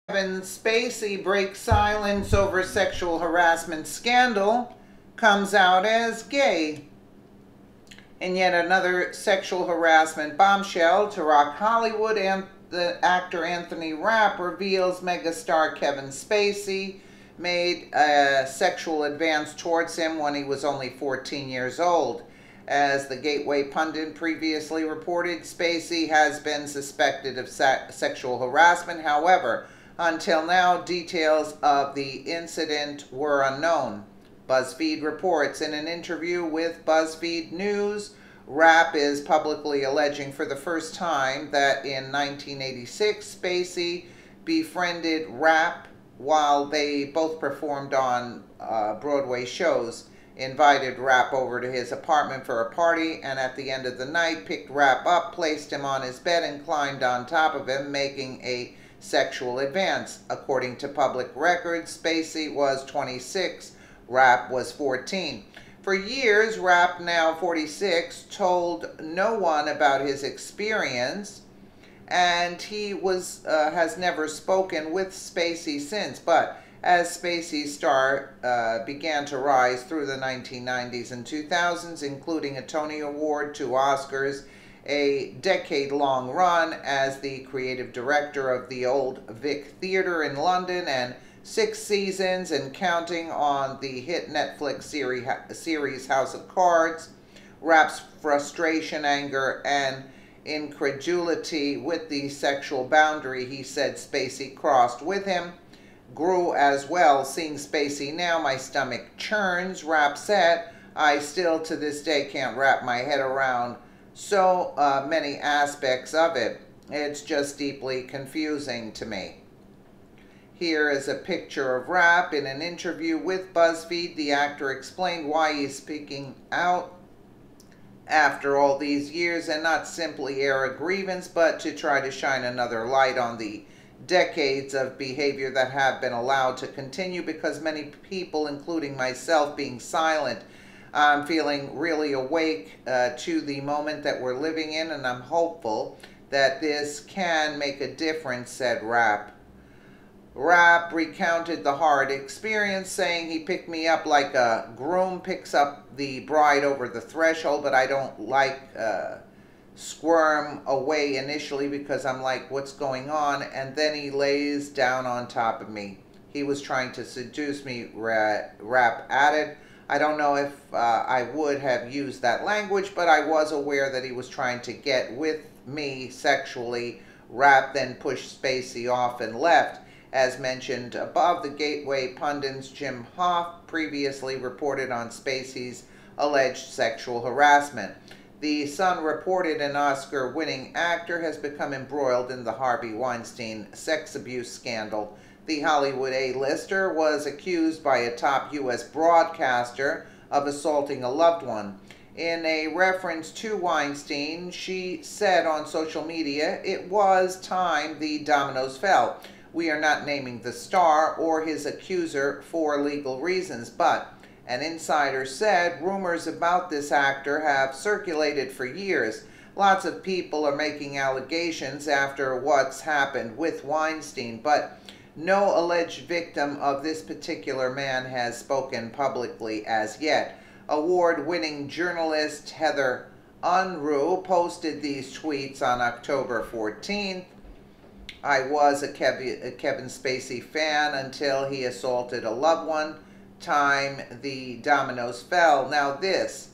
Kevin Spacey breaks silence over sexual harassment scandal, comes out as gay. In yet another sexual harassment bombshell to rock Hollywood, and the actor Anthony Rapp reveals megastar Kevin Spacey made a sexual advance towards him when he was only 14 years old. As the Gateway pundit previously reported, Spacey has been suspected of sexual harassment. However, until now, details of the incident were unknown. BuzzFeed reports in an interview with BuzzFeed News, Rapp is publicly alleging for the first time that in 1986, Spacey befriended Rapp while they both performed on Broadway shows, invited Rapp over to his apartment for a party, and at the end of the night picked Rapp up, placed him on his bed, and climbed on top of him, making a sexual advance. According to public records, Spacey was 26, Rapp was 14. For years, Rapp, now 46, told no one about his experience, and he has never spoken with Spacey since. But as Spacey's star began to rise through the 1990s and 2000s, including a Tony Award, 2 Oscars, a decade-long run as the creative director of the Old Vic Theatre in London, and 6 seasons and counting on the hit Netflix series House of Cards, Rapp's frustration, anger, and incredulity with the sexual boundary he said Spacey crossed with him grew as well. Seeing Spacey now, my stomach churns, Rapp said. I still to this day can't wrap my head around so many aspects of it. It's just deeply confusing to me. Here is a picture of Rapp in an interview with BuzzFeed. The actor explained why he's speaking out after all these years, and not simply air a grievance, but to try to shine another light on the decades of behavior that have been allowed to continue, because many people, including myself, being silent. I'm feeling really awake to the moment that we're living in, and I'm hopeful that this can make a difference, said Rapp. Rapp recounted the hard experience, saying he picked me up like a groom picks up the bride over the threshold, but I don't like squirm away initially because I'm like, what's going on? And then he lays down on top of me. He was trying to seduce me, Rapp added. I don't know if I would have used that language, but I was aware that he was trying to get with me sexually. Rapp then pushed Spacey off and left. As mentioned above, the Gateway pundit's Jim Hoft previously reported on Spacey's alleged sexual harassment. The Sun reported an Oscar-winning actor has become embroiled in the Harvey Weinstein sex abuse scandal. The Hollywood A-lister was accused by a top U.S. broadcaster of assaulting a loved one. In a reference to Weinstein, she said on social media, "It was time the dominoes fell. We are not naming the star or his accuser for legal reasons, but," an insider said, "rumors about this actor have circulated for years. Lots of people are making allegations after what's happened with Weinstein, but no alleged victim of this particular man has spoken publicly as yet." Award-winning journalist Heather Unruh posted these tweets on October 14th. I was a Kevin Spacey fan until he assaulted a loved one. Time the dominoes fell. Now this.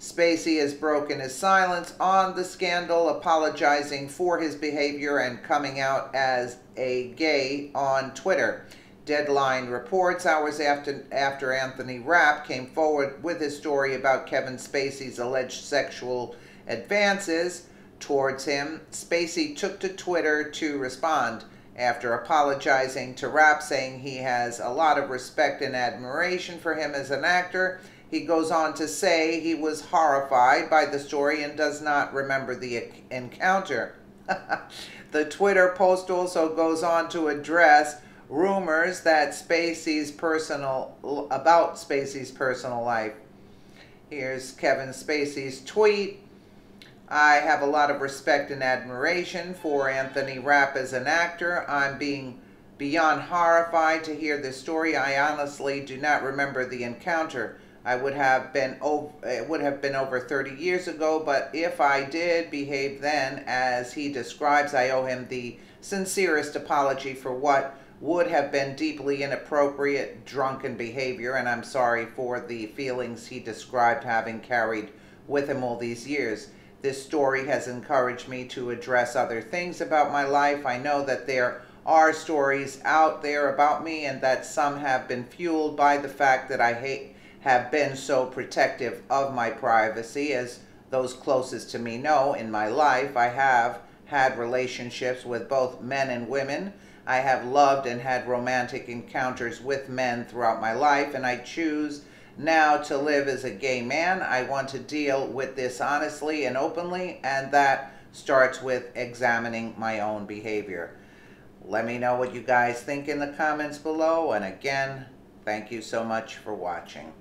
Spacey has broken his silence on the scandal, apologizing for his behavior and coming out as a gay on Twitter. Deadline reports hours after Anthony Rapp came forward with his story about Kevin Spacey's alleged sexual advances towards him, Spacey took to Twitter to respond. After apologizing to Rapp, saying he has a lot of respect and admiration for him as an actor, he goes on to say he was horrified by the story and does not remember the encounter. The Twitter post also goes on to address rumors that about Spacey's personal life. Here's Kevin Spacey's tweet. I have a lot of respect and admiration for Anthony Rapp as an actor. I'm being beyond horrified to hear this story. I honestly do not remember the encounter. It would have been over 30 years ago, but if I did behave then as he describes, I owe him the sincerest apology for what would have been deeply inappropriate drunken behavior, and I'm sorry for the feelings he described having carried with him all these years. This story has encouraged me to address other things about my life. I know that there are stories out there about me, and that some have been fueled by the fact that I have been so protective of my privacy. As those closest to me know, in my life I have had relationships with both men and women. I have loved and had romantic encounters with men throughout my life, and I choose now to live as a gay man. I want to deal with this honestly and openly, and that starts with examining my own behavior. Let me know what you guys think in the comments below, and again, thank you so much for watching.